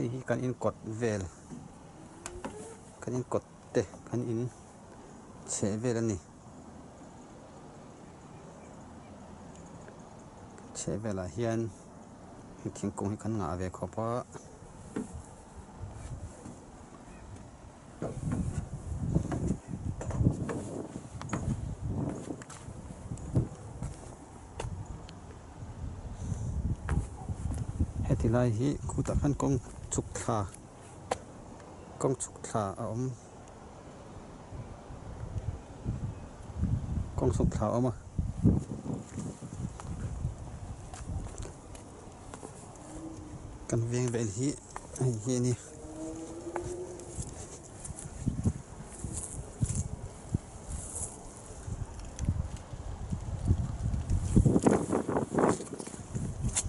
hay kan in cột vel kan in cột te kan in che vel ani che vel a hian thing kung hi kan nga ve khopa hetilai hi kuta kan kong chuk thla a om kong chuk thla oma kan veng vel hi hi ni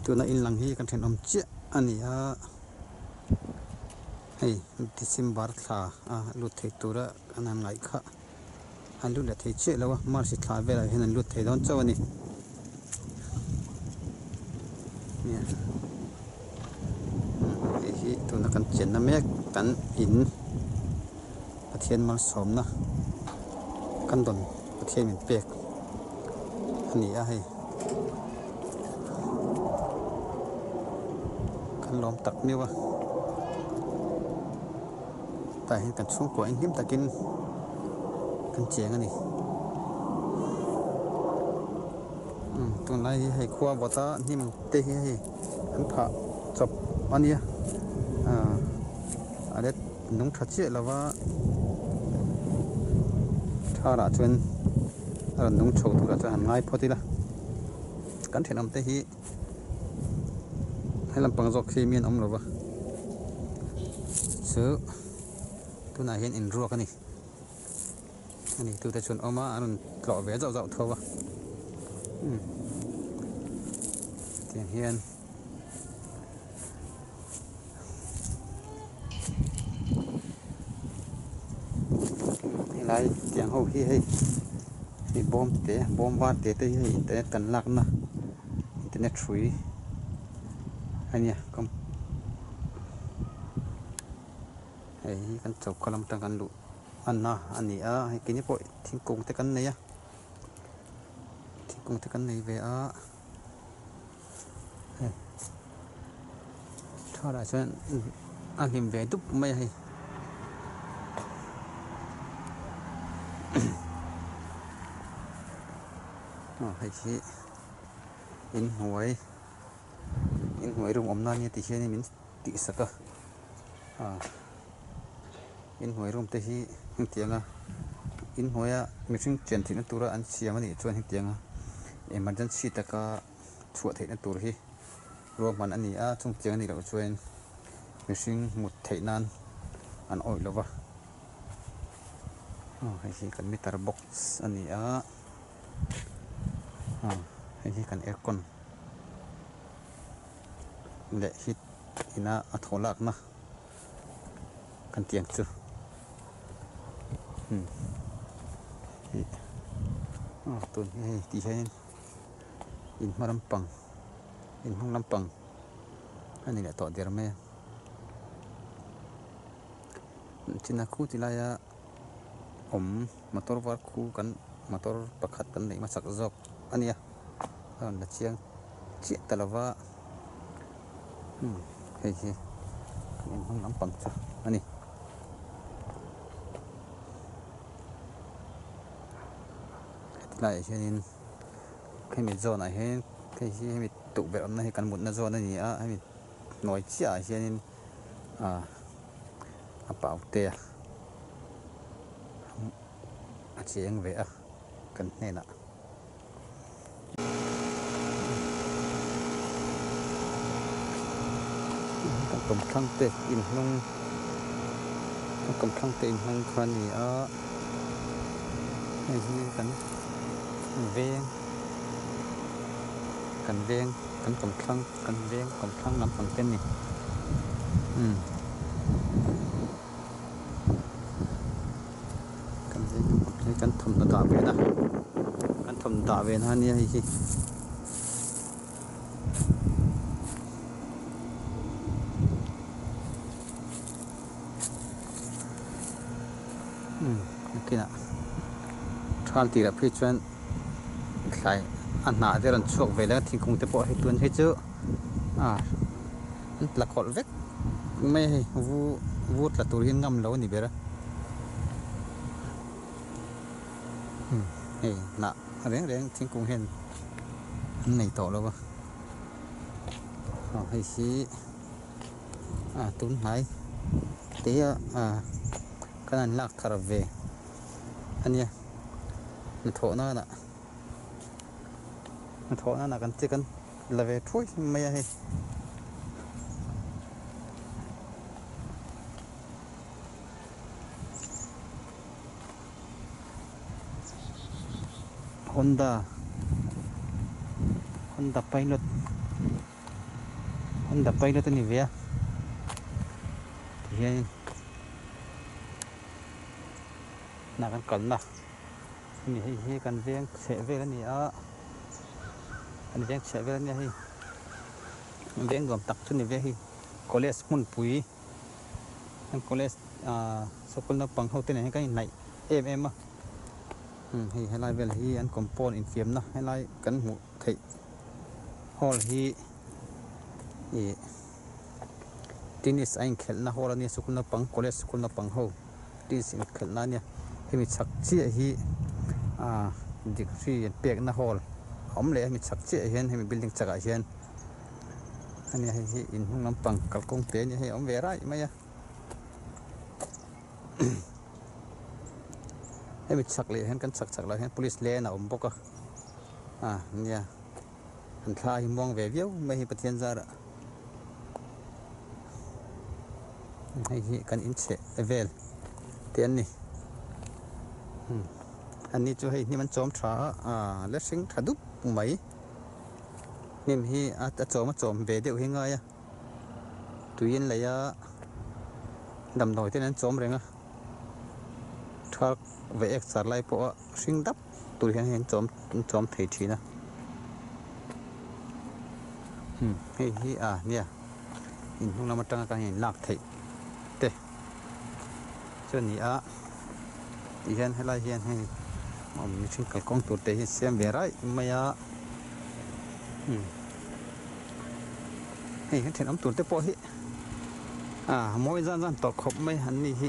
tuna in lang hi kan then om che ani a hei December thla a lut thei tura kan an ngai kha an lut le thei che lawa mar si thla vela hin an lut thei don chawani nia hi tuna kan chen na mek kan in pathian mal som na kan don pathian min pek ani a hei lom tak niwa tai hin kan chung ko in him takin kan cheng ani tun lai hei khuwa bota nim te hi hei an pha chop ania ale nung tha che lawa thara chen nung chho thura cha han ngai photila kan thenam te hi hay làm bằng giọt khi miên ông rồi vợ sớ tôi này hiện in ruột cái này tôi ta chuẩn ông á anh lọ vé dạo dạo thôi vợ tiền hiền lại tiền hậu khi hay thì bom vát té tới internet cần lạc na internet free anh nhỉ không ấy kan chọc kalam tang kan lu anna ani a hay kini po thing kung te kan nei a thing kung te kan nei ve a thara chuan a him ve dup mai hay hay chi in huai room om na ni ti hian min ti saka in huai room te hi hing tianga in huaya machine chen thina tura an siam ani chuan hing tianga emergency taka chuwa theina tur hi room man ani a chung tiang ni lo chuan machine mut theinan an oi lova hi kan meter box ani a hi kan aircon le hit ina atholak na kan tiang chu tun hi ti hen in maram pang in hong lam pang ani le to der me china khu ti la ya om motor war khu kan motor pakhat kan nei ma sak jok ania an la chiang chi talawa hei in hong lam pang cha ani lại trên cái miền zone này hết cái miền tụ về hôm nay cần một nó zone này á hay nói chia trên bảo tè chị anh về cần này nè cầm thăng tè in nông cầm thăng tè in nông khoan gì á này cần ven cần ven cần cầm thăng làm phần tên này cần ven cái cần thầm nó tạo về nè cần thầm tạo về ha nia gì kina thal tira phi chuan thlai an na der an chuak vela thingkung te pawh hi tun hi chu an tla khol vek mai hei vu tla tur hin ngam lo ni bera hei na reng thingkung hen an nei to lo ba hei hi tun hai te kan an lak thar ve ania na tho na kan te kan lave thui mai hei Honda pilot ni ve hian na kan kal na ni hei kan veng se ve ani a an veng se ve ani hei veng gom tak chu ni ve hi college mun pui an college sokol na pang ho te ne kai nai em a hei helai vel hi an compound in fiam na helai kan mu thei hall hi tennis ain khel na hall ani sokol na pang college sokol na pang ho tennis in khel na nia hemi chak chi hi degree pek na hall om le hemi chak chi hian hemi building chaka hian ani hi in hung lam pang kalkong te ni hei om ve rai maya hemi chak le hian kan chak la hian police le na om boka nia an thla hi mong ve viau mai hi pathian zara hei kan in che vel te an niอันนี้จะให้นี่มันจอมช้าและสิ่งถัดดุไหมนี่มีอาจจะจอมมาจอมเบเดียวให้ง่ายตัวยินเลยดำหน่อยที่นั้นจอมเร่งถ้าเวกสารไล่พวกสิ่งดับตัวเห็นจอมเททีนะเฮ้ยเนี่ยอินพวกเรามาตั้งกันเห็นลากเทเต้ส่วนนี้อีเห็นให้ไล่เห็นให้มีสิ่งกองตัวเตะเสียมเวไรไม่เฮ้ยเห็นน้ำตัวเตะปอฮิมวยจันตอกขบไม่หันนี่ฮิ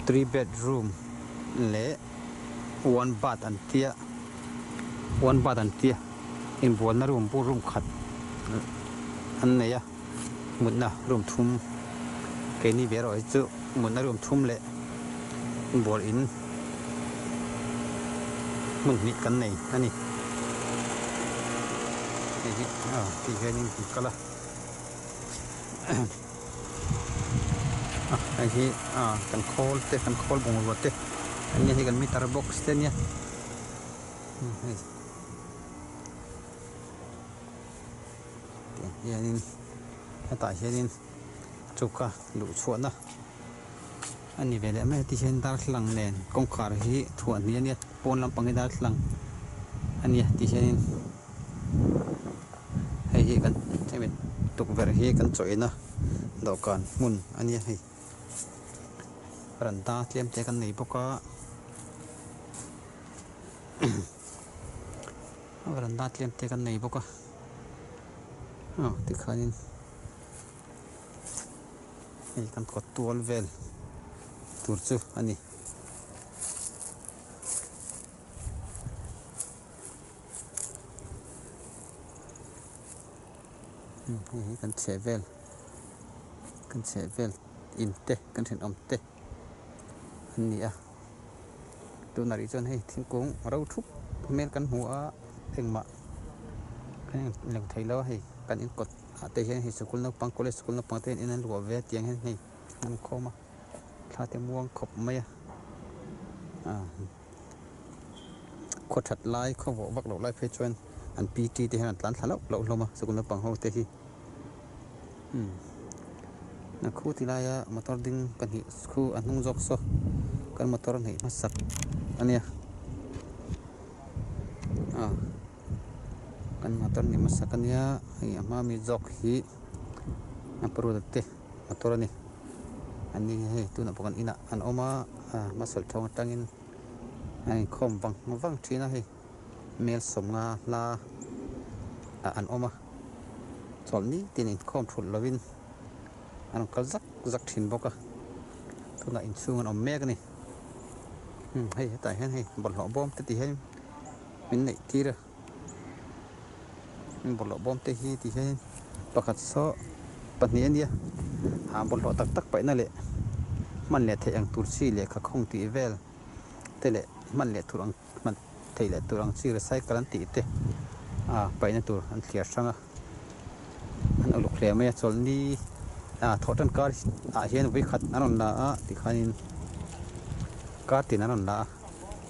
3 bedroom เละ1 bath อันเตี้ย1 bath อันเตี้ยอินบัวน่ารูมปูรูมขัดอันไหนหมุนนะรูมทุ่มเกนี่เวรอยจุหมุนน่ารูมทุ่มเละบัวอินมันมีกันไหนอันนี้ที่เห็นนี่ก็ละไอ้ที่กันโคลเตะกันโคลบงวัวเตะอันนี้ที่กันมีตาร์บ็อกซ์เตะเนี่ยเห็นนี่แต่เห็นนี่จุกะหลุดชวนนะอันนี้เป็นอะไรที่เช่นดาร์หลังเนนกงขาร์ฮีถวนนี้เนี่ยปนลำปังให้ดาร์หลังอันนี้ที่เช่นให้กันใช่ไหมตุกเวรฮีกันสวยนะดอกกันมุนอันนี้ให้รันตาเตรียมใจกันหนีพวกก็รันตาเตรียมใจกันหนีพวกก็ที่ขานี่ให้กันกดตัวเวลตัวจูอันนี้กันเชเวลอินเตกันเห็นอมเตอันนี้ตัวนาฬิกาให้ทิ้งกงเราทุบเมลกันหัวเองมากันหลังไทยแล้วให้กันอินกดเตะให้สกุลนักปังกุลสกุลนักปังเตอินนั้นหัวเวทยังให้มันเข้ามาถ้าเต็มวงขบไม่ขดถัดลายเขาบอกวักหลอกลายเพชรอันปีที่ที่หันหลังทะเลาะหลอกลงมาสกุลนักปังเขาเตะที่นักคู่ที่ลายมอเตอร์ดิ้งกันหิคู่อันนุ่งจอกโซกันมอเตอร์หิมาสักอันเนี้ยกันมอเตอร์หิมาสักอันเนี้ยไอ้มามีจอกหิอันปรุดเตะมอเตอร์นี่อัน อันนี้ให้ตัวนับกันอินะอันออกมาสลทองตั้งอินให้คอมวังทีนะให้เมลสมงาลาอันออกมาสอนนี้ตีนินคอมทุนลวินอันก็จักถิ่นบอกอะตัวน่ะอินซูมันอมแม่กันนี่ให้แต่ให้บอลหล่อบอมตีให้มินไหนทีละบอลหล่อบอมตีให้ประคัดโซ่ปัจจุบันเนี่ยหาบอลหล่อตักไปนั่นแหละมันแหละเทียงตุลซีเลยข้าคงตีเวลแต่แหละมันแหละตุลังมันเทียละตุลังซีรีไซค์กันตีเตะไปนั่นตัวอันเทียช่างอันเอาลูกเลี้ยไม่สนดีทอดกันการเห็นวิคัดอันนั้นละที่ขันการตีนั้นละ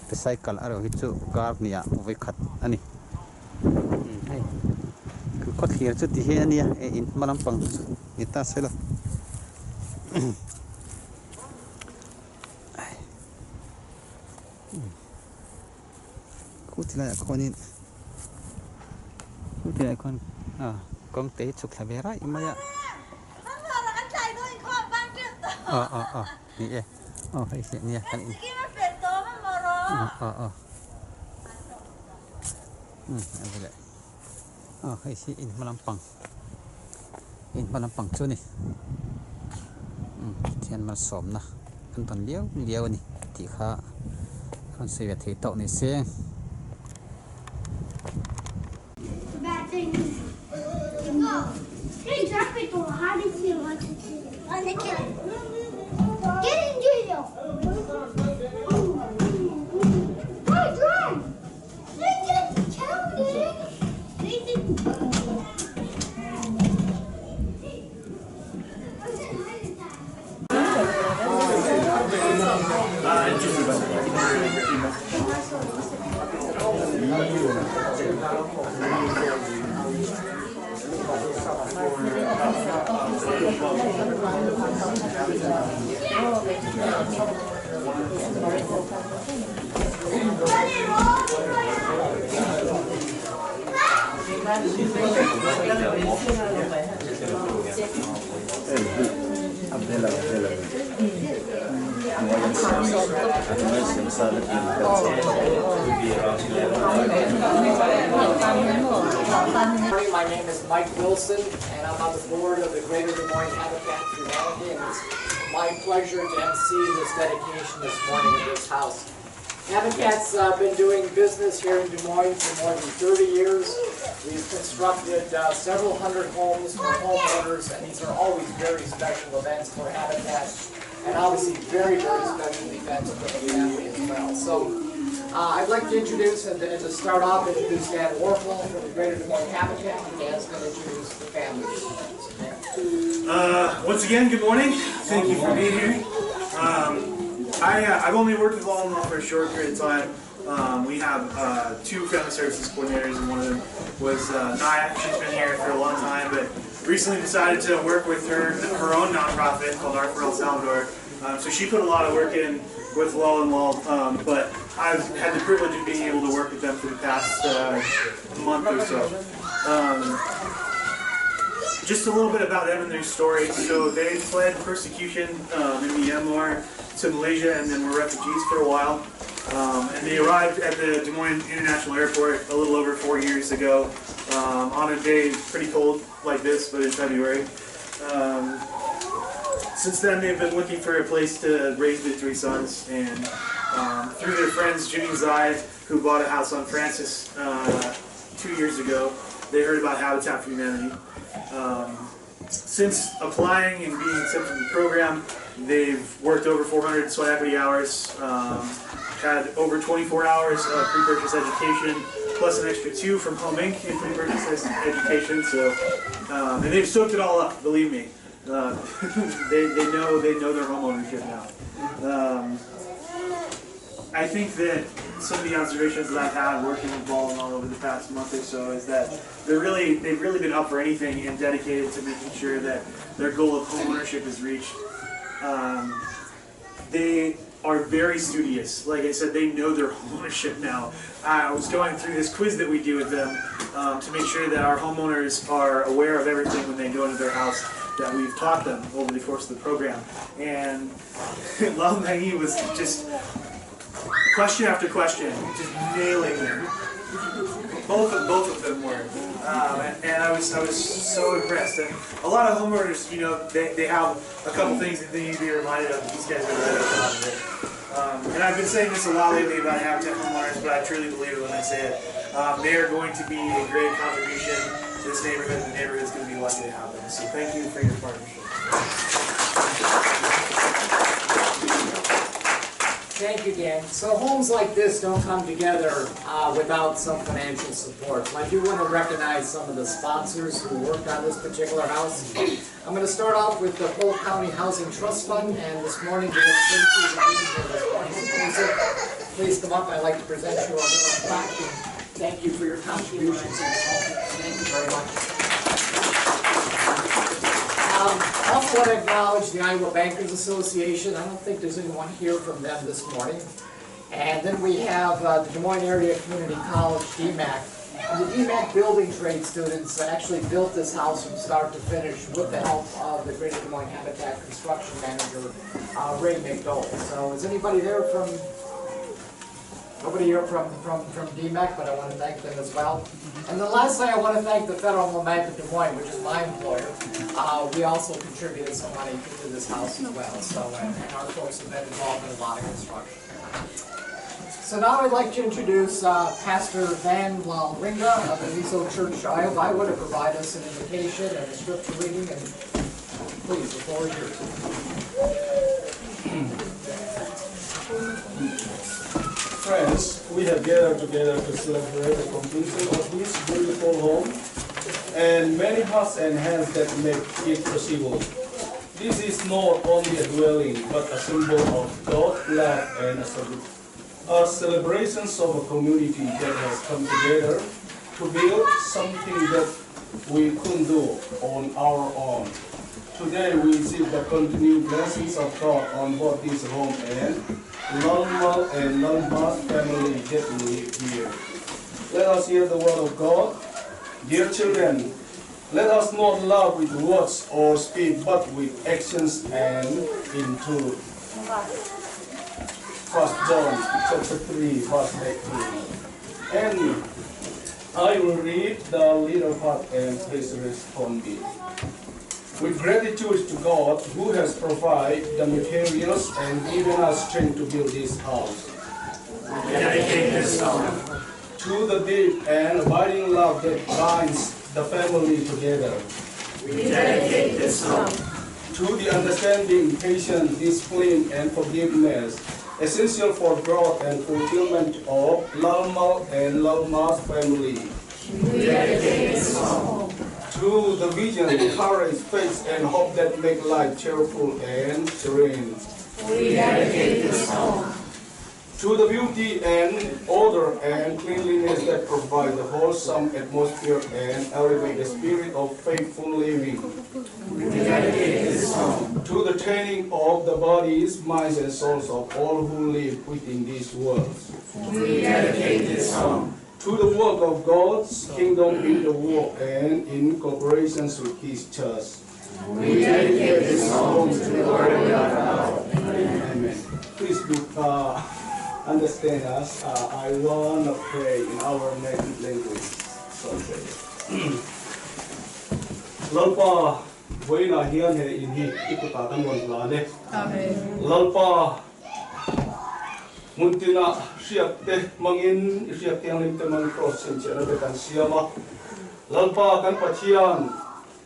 ไปไซค์กันอะไรฮิจูการเนี่ยวิคัดอันนี้คือก็เทียจุดที่เห็นเนี่ยอินมาลำปังนิตาเสร็จแล้วคู่ที่ไหนคนนี้คู่ที่ไหนคนกองเตะสุขสบายไรไม่ยะนี่ให้เสียเนี่ยกันอีกอะไรเลยให้สิอินมาลำปังช่วยนี่เทียนมาสมนะขั้นตอนเลี้ยวนี่ที่ข้าคนเสียที่โตในเสียงMy name is Mike Wilson, and I'm on the board of the Greater Des Moines Habitat for Humanity, and it's my pleasure to MC this dedication this morning at this house. Habitat's been doing business here in Des Moines for more than 30 years. We've constructed several hundred homes for homeowners, and these are always very special events for Habitat, and obviously very, very special events for the family as well. So I'd like to introduce and to start off, introduce Dan Warfel from the Greater Des Moines Habitat, and Dan's going to introduce the family. Once again, good morning. Thank you for being here. I've only worked with lawmna for a short period of time. We have two family services coordinators, and one of them was Naya. She's been here for a long time, but recently decided to work with her own nonprofit called Art for El Salvador. So she put a lot of work in with Law and Law, but I've had the privilege of being able to work with them for the past month or so. Just a little bit about them and their story. So they fled persecution in Myanmar to Malaysia, and then were refugees for a while. And they arrived at the Des Moines International Airport a little over 4 years ago on a day pretty cold like this, but in February. Since then, they've been looking for a place to raise their three sons, and through their friends Jimmy and Zai, who bought a house on Francis 2 years ago, they heard about Habitat for Humanity. Since applying and being accepted in the program, they've worked over 400 sweat equity hours, had over 24 hours of pre-purchase education, plus an extra 2 from Home Inc. in pre-purchase education. So, and they've soaked it all up. Believe me, they know their home ownership now. I think that some of the observations that I've had working with Ball and all over the past month or so is that they've really been up for anything and dedicated to making sure that their goal of home ownership is reached. They are very studious. Like I said, they know their home ownership now. I was going through this quiz that we do with them to make sure that our homeowners are aware of everything when they go into their house. that we've taught them over the course of the program. And lawmna was just question after question, just nailing them. Both of them were, and I was so impressed. And a lot of homeowners, you know, they have a couple things that they need to be reminded of. These guys are right on top of it. And I've been saying this a lot lately about habitat homeowners, but I truly believe it when I say it. They are going to be a great contribution to this neighborhood. The neighborhood's going to be lucky to have them. So thank you for your partnership. Thank you, Dan. So homes like this don't come together without some financial support. I do want to recognize some of the sponsors who worked on this particular house. I'm going to start off with the Polk County Housing Trust Fund, and this morning we have please come up. I'd like to present you a little plaque. Thank you for your contributions. Thank you very much. Also want to acknowledge the Iowa Bankers Association. I don't think there's anyone here from them this morning. And then we have the Des Moines Area Community College, DMAC. And the DMAC building trade students actually built this house from start to finish with the help of the Greater Des Moines Habitat Construction Manager, Ray McDowell. So is anybody there from... Nobody here from DMAC, but I want to thank them as well. And then lastly, I want to thank the Federal Lawmna Des Moines, which is my employer. We also contributed some money to this house as well. So, and our folks have been involved in a lot of construction. So now I'd like to introduce Pastor Van Khawlrema of the Miso Church, Iowa, to provide us an invitation and a scripture reading. And please, the floor is yours. Friends, we have gathered together to celebrate the completion of this beautiful home and many hearts and hands that make it possible. This is not only a dwelling, but a symbol of God's love and a celebration of a community that has come together to build something that we couldn't do on our own. Today we seek the continued blessings of God on both this home and lawmna and lawmna's family that live here. Let us hear the word of God. Dear children, let us not love with words or speech, but with actions and in truth. 1 John chapter 3, verse 18. And I will read the little part and please respond me. With gratitude to God, who has provided the materials and given us strength to build this house. We dedicate this home To the deep and abiding love that binds the family together. We dedicate this home To the understanding, patience, discipline, and forgiveness, essential for growth and fulfillment of lawmna and lawmna's family. We dedicate this home To the vision, courage, faith, and hope that make life cheerful and serene. We dedicate this home To the beauty and order and cleanliness that provide the wholesome atmosphere and elevate the spirit of faithful living. We dedicate this home To the training of the bodies, minds, and souls of all who live within this world. We dedicate this home To the work of God's kingdom in the world and in cooperation with His church. We dedicate this home to the Lord of God. Amen. Please do understand us. I want to pray in our native language. Lalpa, buena hian he in hi ikuta tangon plane. Amen. Lalpa, muntina siapte mangin siapte ang limte mang cross and chera bekan siama. Lalpa kan pathian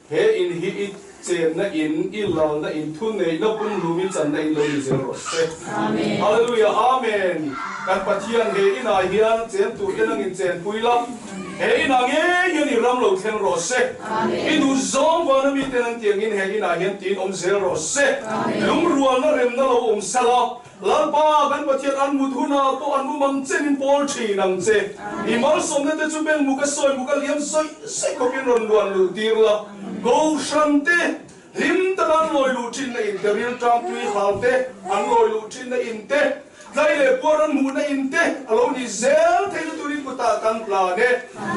he in hi it chen na in ilaw na in thun nei na pun lumi chan nei lo ni zero se. Amen. Hallelujah, amen. Kan pathian he in a hian chen tu enang in chen puila. He in a nge yun ram lo theng ro se. Inu zong wa na mi tenang tiang in he in a hian tin zero se. Lum rual na rem na lo sala. Lalpa kan pathian an muthuna to an mu mang chen in pol thi nang che. Imal som na te chu beng muka soi muka liam soi sai ko pin ron duan lu tir la. Go shante lim ta kan loi lu thin na in te ril tang tui halte an loi lu thin na in te Dai le poran mu na inte alo ni zel thei turin ku ta kan pla ne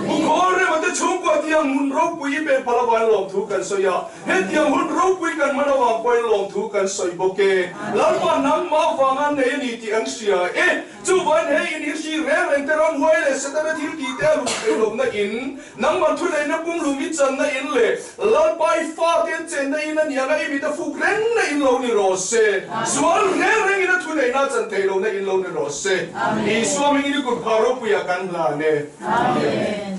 bu khore ma te chung ko tiang mun ro pui be palawan lom thu kan so ya he tiang hun ro pui kan manawa poi lom thu kan soi boke lam pa nam ma wangan ne ni ti ang sia e chu ban he in si re ren te ron hoi le sa ta thil ti te lu te lom na in nang man thu nei na pung lu mi chan na in le lam pai fa ten chen na in ani anga i mi ta fu ren na in lo ni ro se sual re ren in thu nei na chan te lo na in lo ni ro se I swami ni ku pharo pu ya kan la ne amen.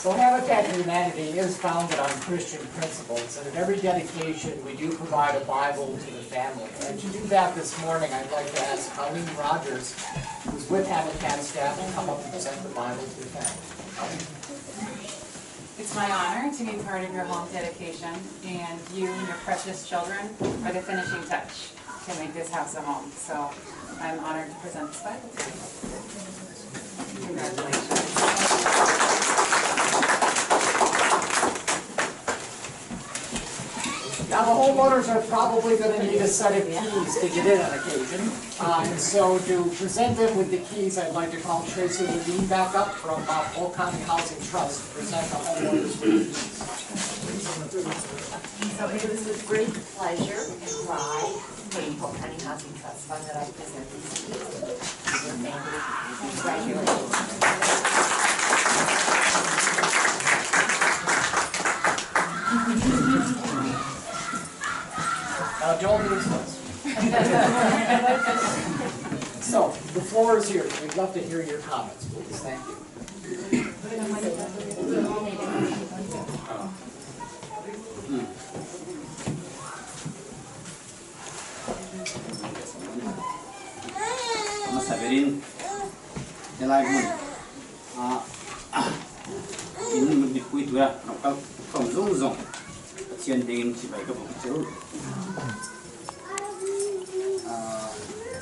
So Habitat for Humanity is founded on Christian principles, and at every dedication we do provide a Bible to the family. And to do that this morning, I'd like to ask Khawlrema Rogers, who's with Habitat staff, to come up and present the Bible to the family. It's my honor to be part of your home dedication, and you and your precious children are the finishing touch to make this house a home. So I'm honored to present this Bible to you. Congratulations. Now the homeowners are probably going to need a set of keys to get in on occasion. And so to present them with the keys, I'd like to call Tracy Levine back up from Polk County Housing Trust to present the homeowners with the keys. So it is with great pleasure and pride in Polk County Housing Trust Fund that I present these keys to your family. Congratulations. Now don't lose those. So, the floor is yours. We'd love to hear your comments, please. Thank you. Masaberin jelai mun in mun di kui tua nakal kom zong zong chen ding chi bai ka bu cheu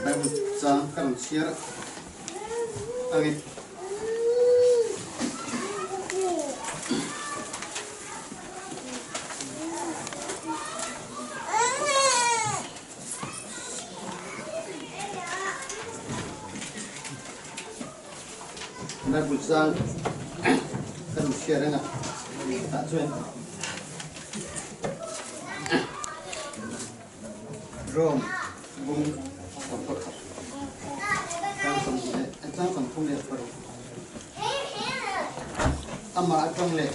bai bu chang kan chiar agi bai bu chang kan chiar na ta chuan Rome, bung, Tang from le for ama atong le,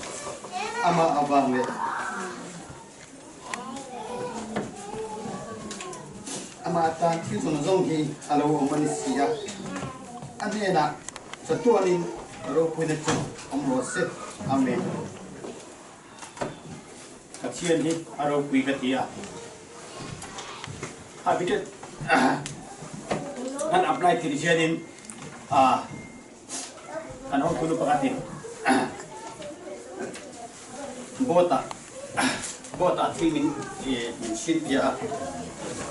ama abang le, ama atan ti zong zong hi alo Malaysia, ane na satu anin ro punya tu amro se amen. Kacian hi aro kui katia. Habitat kan apply tirisianin kan hong kuno pakatin bota trimin min shit ya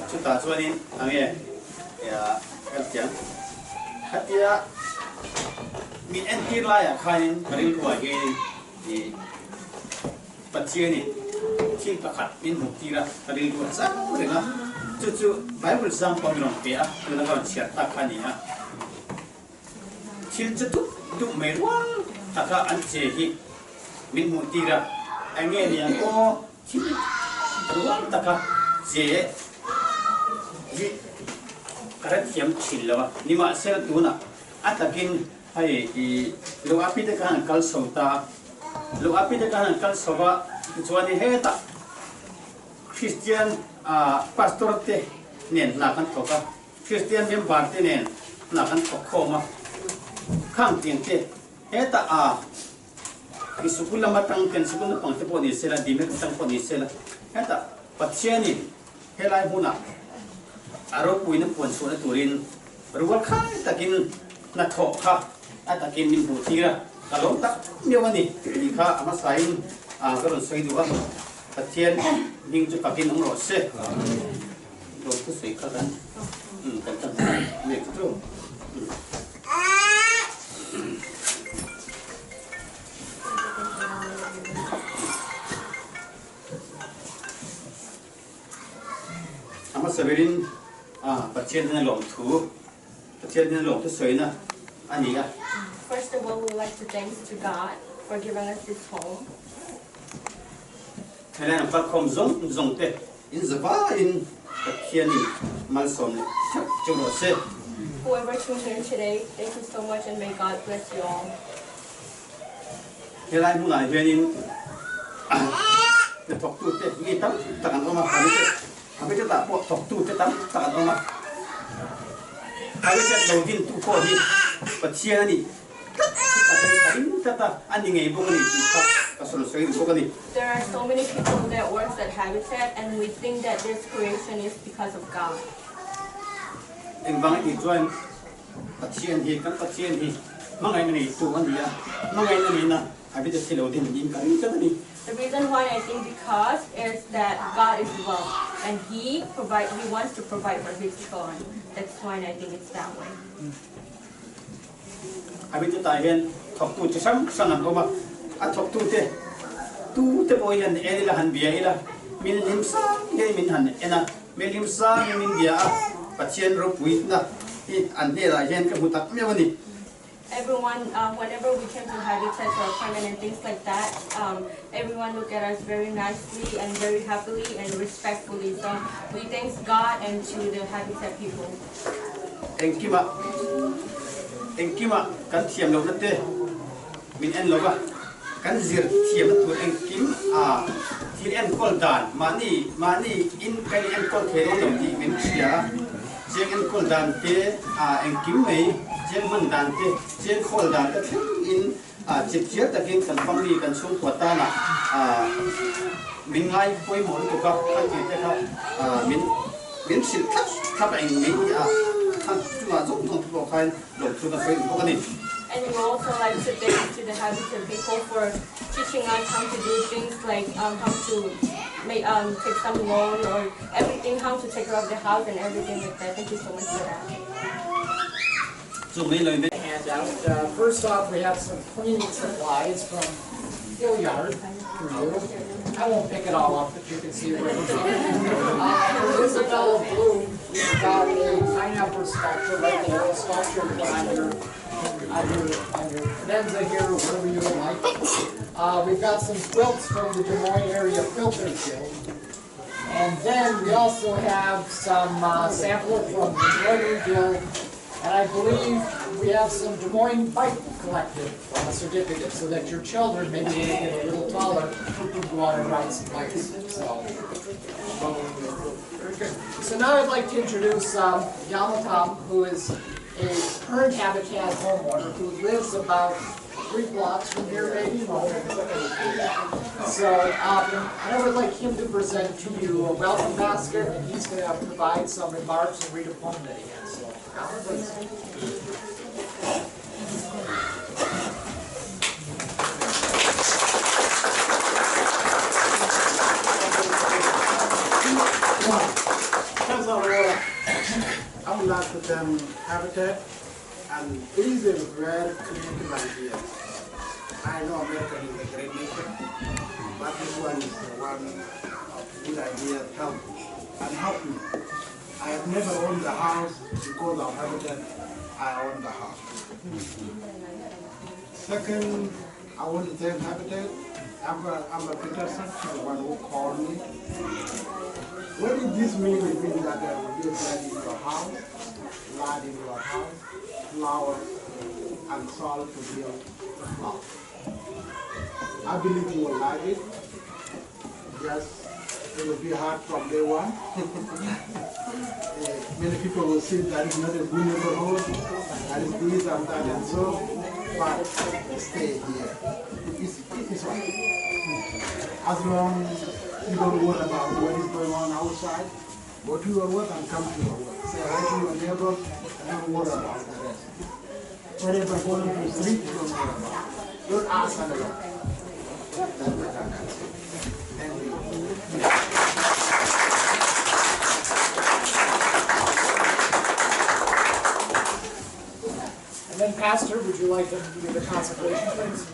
chuta chuanin ange ya kaltian hatia min entir la ya khain karin ko age ni pachiani chin pakhat min mukira karin ko sa renga Cucu Bible sang panggilan pea, kita kan siapa kania. Cil cetuk tu meruang, taka ancehi min mutira. Angin yang ko cil ruang taka je, ji karet yang cil lawa. Ni masel tu na, atakin hai lo api tekan kal sauta, lo api tekan kal sawa. Cuani heta Christian pastor te nen nakan toka Christian member te nen nakan tokoma khang tiang te eta isukula matang ken sukula pang te poni sela dimek tang poni sela eta pachiani helai huna aro puina pon sona turin ruwal khai takin na thokha atakin min butira kalong tak miwani ikha amasain karon soidua Katian ding tu pakai nomor se, doktor sekat kan, kacang ni tu. ama sabirin patient na long thu patient na long thu soina ania. First of all, we would like to thank to God for giving us this home. Kailan ang palkom zong te in zava in patient in malson churo se. Whoever tuned in today, thank you so much and may God bless you all. Kailan mo na hianin the talk to te ni tam takan oma habis itu tak buat talk to te tam takan oma habis itu login tu ko di patient ni tata ani ngai bong ni kasolo soi ko ni. There are so many people that works at Habitat and we think that this creation is because of God. Eng bang i join patient hi kan patient hi mangai ni tu an dia mangai ni na habis itu silo din dim kan ni. The reason why I think because is that God is love and He wants to provide for His children. That's why I think it's that way. Habis itu tahen talk to te sangan oma a talk to te boy han ela han bia ela min lim sang he min han ena min lim sang min bia patient ro pui na hi an he la hen ka butak me wani. Everyone, whenever we came to Habitat for appointment and things like that, everyone looked at us very nicely and very happily and respectfully. So we thank God and to the Habitat people. Engkima kan thiam lo nate min en lo ba kan zir thiam tu engkim thil en kol dan mani in kai en kol thero lo di min sia jeng en kol dan te engkim mei jeng man dan te jeng kol dan te in chip chia ta king kan family kan sung kwata na min ngai poi mon to ka ti te ka min sil khap eng min han tu ma zong thong to khai lo tu na sai ko ni. And we also like to thank to the Habitat people for teaching us how to do things like how to take some loan or everything, how to take care of the house and everything like that. Thank you so much for that. Handout. First off, we have some cleaning supplies from Hilliard for you. I won't pick it all up, but you can see where it's from. Isabella Bloom, we've got a pineapple sculpture right there, a sculpture on your cadenza here, whatever you would like. We've got some quilts from the Des Moines Area Quilters Guild. And then we also have some samples from the Embroidery Guild. And I believe we have some Des Moines Bike Collective certificate so that your children, maybe when they get a little taller, can go out and ride some bikes. So now I'd like to introduce Yamatam, who is a current Habitat homeowner who lives about 3 blocks from here, maybe. So I would like him to present to you a welcome basket, and he's going to provide some remarks and read a poem that he has. So, please. I would like to thank Habitat and these are very creative ideas. I know America is a great nation, but this one is one of good ideas help me. I have never owned a house because of Habitat. I own the house. Second, I want to thank Habitat. I'm a Peterson, the one who called me. What does this mean? It means that there will be bread in your house, light in your house, flour, and salt to build the house. I believe you will like it. Yes, it will be hard from day one. Many people will say that it's not a good neighborhood, that is this and that and so, but stay here. It's right. As long as you don't worry about what is going on outside, go to your work and come to your work. Say hi to your neighbor and don't worry about the rest. Whatever going to the street, don't worry about it. Don't ask anyone. That's what I'm asking. Thank you. And then, Pastor, would you like to do the consecration, please?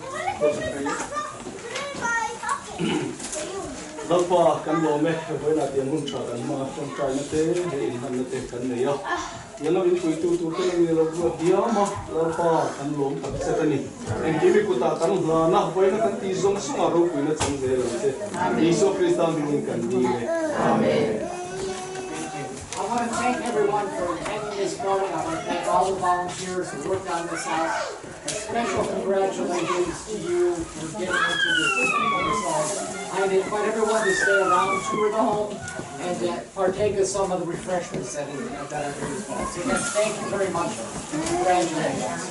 Lalpa kan lo me với là tiền hung trả kan ma trong trai nó thế thì in hành nó thế kan này yo nhân nó in tu cái này lo bữa dia mà lalpa kan lo thật sẽ cái này anh kia bị kuta kan là na với nó kan ti zong sung aro kui nó chẳng về rồi thế Isu Kristan bin kan đi amen. I want to thank everyone for attending this morning. I want to thank all the volunteers who worked on this house. A special congratulations to you for getting into this house. I invite everyone to stay around, tour the home, and partake of some of the refreshments that are here as well. So again, thank you very much. Congratulations.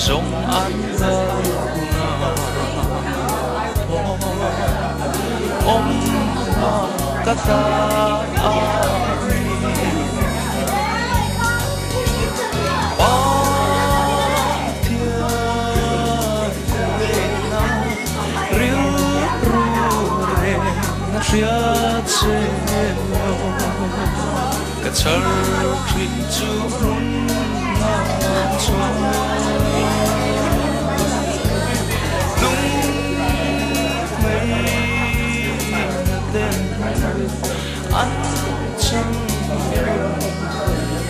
Sống an kata cái chờ khi chú run cho đúng mấy tên ăn chân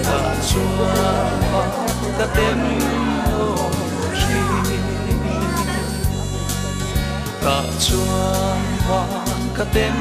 đã chua cả tên cả chua cả tên